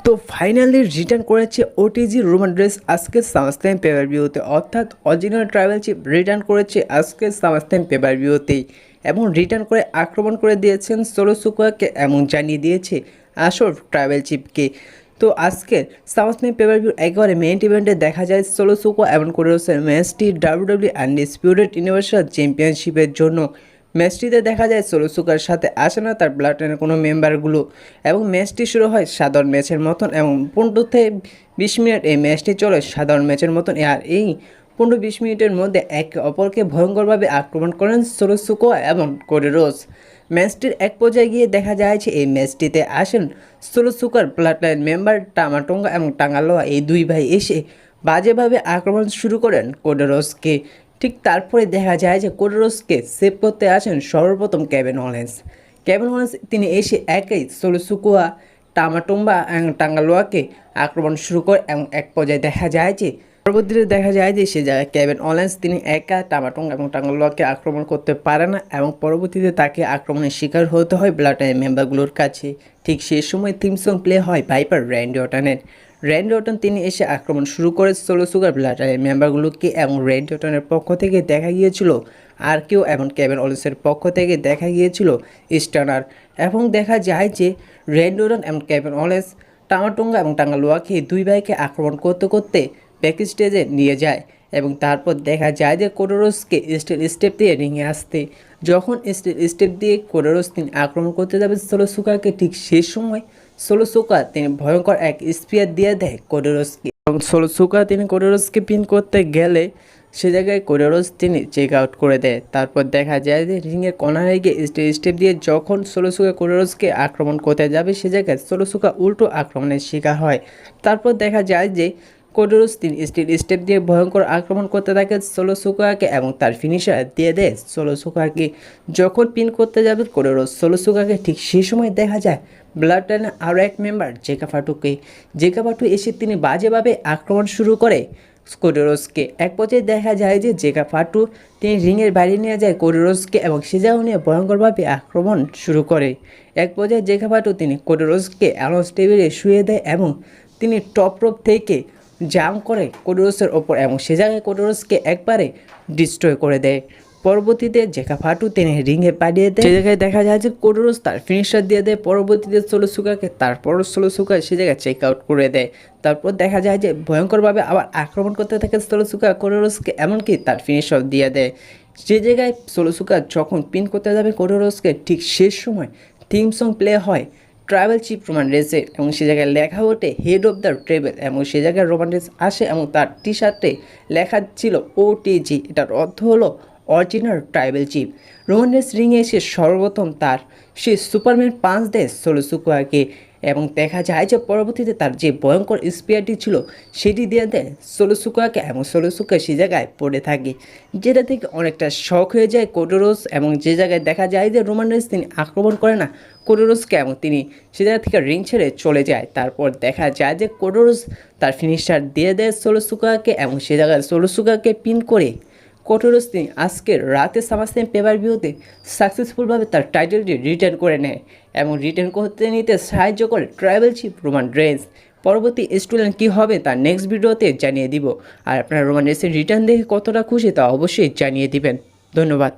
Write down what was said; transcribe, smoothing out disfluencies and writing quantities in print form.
তো finally return করেছে OTG Roman Reigns আজকে সামারস্ল্যাম পেপার ভিউতে, অর্থাৎ অরিজিনাল ট্রাইবাল চিফ রিটার্ন করেছে আজকে সামারস্ল্যাম পেপার ভিউতেই এবং রিটার্ন করে আক্রমণ করে দিয়েছেন সোলো সিকোয়াকে এবং জানিয়ে দিয়েছে আসল ট্রাইবাল চিফকে। তো আজকে সামারস্ল্যাম পেপার ভিউ একেবারে মেইন ইভেন্টে দেখা যায় সোলো সিকোয়া এবং কোডি রোডসের ম্যাচটি ডাব্লিউডাব্লিউই আনডিসপিউটেড ইউনিভার্সাল চ্যাম্পিয়নশিপের জন্য। ম্যাচটিতে দেখা যায় সোলো সিকোয়ার সাথে আসে না তার ব্লাড লাইনের কোনো মেম্বারগুলো এবং ম্যাচটি শুরু হয় সাধারণ ম্যাচের মতন এবং 15 থেকে 20 মিনিট এই ম্যাচটি চলে সাধারণ ম্যাচের মতন। আর এই 15-20 মিনিটের মধ্যে একে অপরকে ভয়ঙ্করভাবে আক্রমণ করেন সোলো সিকোয়া এবং কোডি রোডস। ম্যাচটির এক পর্যায়ে গিয়ে দেখা যায় যে এই ম্যাচটিতে আসেন সোলো সিকোয়ার blood line member Tama Tonga এবং টাঙ্গালোয়া, এই দুই ভাই এসে বাজেভাবে আক্রমণ শুরু করেন কোডি রোডসকে। ঠিক তারপরে দেখা যায় যে কোডি রোডসকে সেভ করতে আসেন সর্বপ্রথম কেভিন ওলেন্স। তিনি এসে একাই সোলো সিকোয়া টামাটোম্বা এবং টাঙ্গালোয়াকে আক্রমণ শুরু করে এবং এক পর্যায়ে দেখা যায় যে পরবর্তীতে দেখা যায় যে সে জায়গায় কেভিন ওলেন্স তিনি একা টামাটোঙ্গা এবং টাঙ্গালোয়াকে আক্রমণ করতে পারে না এবং পরবর্তীতে তাকে আক্রমণের শিকার হতে হয় ব্লাড লাইন মেম্বারগুলোর কাছে। ঠিক সেই সময় থিম সং প্লে হয় ভাইপার র্যান্ডি অর্টনের। র্যান্ডি অর্টন তিনি এসে আক্রমণ শুরু করে সোলো সিকোয়ার ব্লাড লাইন মেম্বারগুলোকে এবং র্যান্ডি অর্টনের পক্ষ থেকে দেখা গিয়েছিল আর কেউ এবং কেভিন ওলেন্সের পক্ষ থেকে দেখা গিয়েছিল স্টানার। এবং দেখা যায় যে র্যান্ডি অর্টন এবং কেভিন ওলেন্স টামাটোঙ্গা এবং টাঙ্গালোয়াকে দুই ভাইকে আক্রমণ করতে করতে ব্যাক স্টেজে নিয়ে যায় এবং তারপর দেখা যায় যে কোডি রোডসকে স্টেপ দিয়ে রিংয়ে আসতে। যখন স্টেপ দিয়ে কোডি রোডস তিনি আক্রমণ করতে যাবে সোলো সিকোয়াকে, ঠিক সেই সময় সোলো সিকোয়া তিনি ভয়ঙ্কর এক স্পিয়ার দিয়ে দেয় কোডি রোডসকে এবং সোলো সিকোয়া তিনি কোডি রোডসকে পিন করতে গেলে সে জায়গায় কোডি রোডস তিনি চেক আউট করে দেয়। তারপর দেখা যায় যে রিংয়ের কর্নারে গিয়ে স্টেপ দিয়ে যখন সোলো সিকোয়া কোডি রোডসকে আক্রমণ করতে যাবে সে জায়গায় সোলো সিকোয়া উল্টো আক্রমণের শিকার হয়। তারপর দেখা যায় যে কোডি রোডস তিনি স্টেপ দিয়ে ভয়ঙ্কর আক্রমণ করতে থাকে সোলো সিকোয়াকে এবং তার ফিনিশার দিয়ে দেয় সোলো সিকোয়াকে। যখন পিন করতে যাবে কোডি রোডস সোলো সিকোয়াকে, ঠিক সেই সময় দেখা যায় ব্লাড লাইনের আরও এক মেম্বার জেকা ফাটু এসে তিনি বাজেভাবে আক্রমণ শুরু করে কোডি রোডসকে। এক পর্যায়ে দেখা যায় যে জেকা ফাটু তিনি রিংয়ের বাইরে নিয়ে যায় কোডি রোডসকে এবং সে জায়গা নিয়ে ভয়ঙ্করভাবে আক্রমণ শুরু করে। এক পর্যায়ে জেকা ফাটু তিনি কোডি রোডসকে অ্যানাউন্স টেবিলে শুয়ে দেয় এবং তিনি টপ রোপ থেকে জাম্প করে কোডি রোডসের ওপর এবং সে জায়গায় কোডি রোডসকে একবারে ডিস্ট্রয় করে দেয়। পরবর্তীতে জেকা ফাটু তিনি রিংয়ে পাঠিয়ে দেয়, সে জায়গায় দেখা যায় যে কোডি রোডস তার ফিনিশার দিয়ে দেয় পরবর্তীতে সোলো সিকোয়াকে। তারপর সোলো সিকোয়া সে জায়গায় চেক আউট করে দেয়। তারপর দেখা যায় যে ভয়ঙ্করভাবে আবার আক্রমণ করতে থাকে সোলো সিকোয়া কোডি রোডসকে, এমনকি তার ফিনিশার দিয়ে দেয়। যে জায়গায় সোলো সিকোয়া যখন পিন করতে যাবে কোডি রোডসকে, ঠিক শেষ সময় থিম সং প্লে হয় ট্রাইবাল চিফ রোমান রেন্সের এবং সে জায়গায় লেখা ওঠে হেড অফ দ্য ট্রেবেল এবং সে জায়গায় রোমান রেন্স আসে এবং তার টি শার্টে লেখা ছিল ওটিজি, এটার অর্থ হলো original tribal chief. Roman Reigns রিংয়ে এসে সর্বপ্রথম তার সে সুপারম্যান পাঞ্চ দেয় সোলো সিকোয়াকে এবং দেখা যায় যে পরবর্তীতে তার যে ভয়ঙ্কর স্পিয়ারটি ছিল সেটি দিয়ে দেয় সোলো সিকোয়াকে এবং সোলো সিকোয়া সে জায়গায় পড়ে থাকে, যেটা থেকে অনেকটা শক হয়ে যায় কোডি রোডস এবং যে জায়গায় দেখা যায় যে রোমান রেন্স তিনি আক্রমণ করে না কোডি রোডসকে এবং তিনি সে জায়গা থেকে রিং ছেড়ে চলে যায়। তারপর দেখা যায় যে কোডি রোডস তার ফিনিশার দিয়ে দেয় সোলো সিকোয়াকে এবং সে জায়গায় সোলো সিকোয়াকে পিন করে কোডি রোডস তিনি আজকের রাতে সামারস্ল্যাম পেপার ভিউতে সাকসেসফুলভাবে তার টাইটেলটি রিটার্ন করে নেয় এবং রিটার্ন করতে নিতে সাহায্য করে ট্রাইবাল চিফ রোমান রেন্স। পরবর্তী স্টুডেন্ট কী হবে তার নেক্সট ভিডিওতে জানিয়ে দিব। আর আপনারা রোমান রেন্সের রিটার্ন দেখে কতটা খুশি তা অবশ্যই জানিয়ে দিবেন। ধন্যবাদ।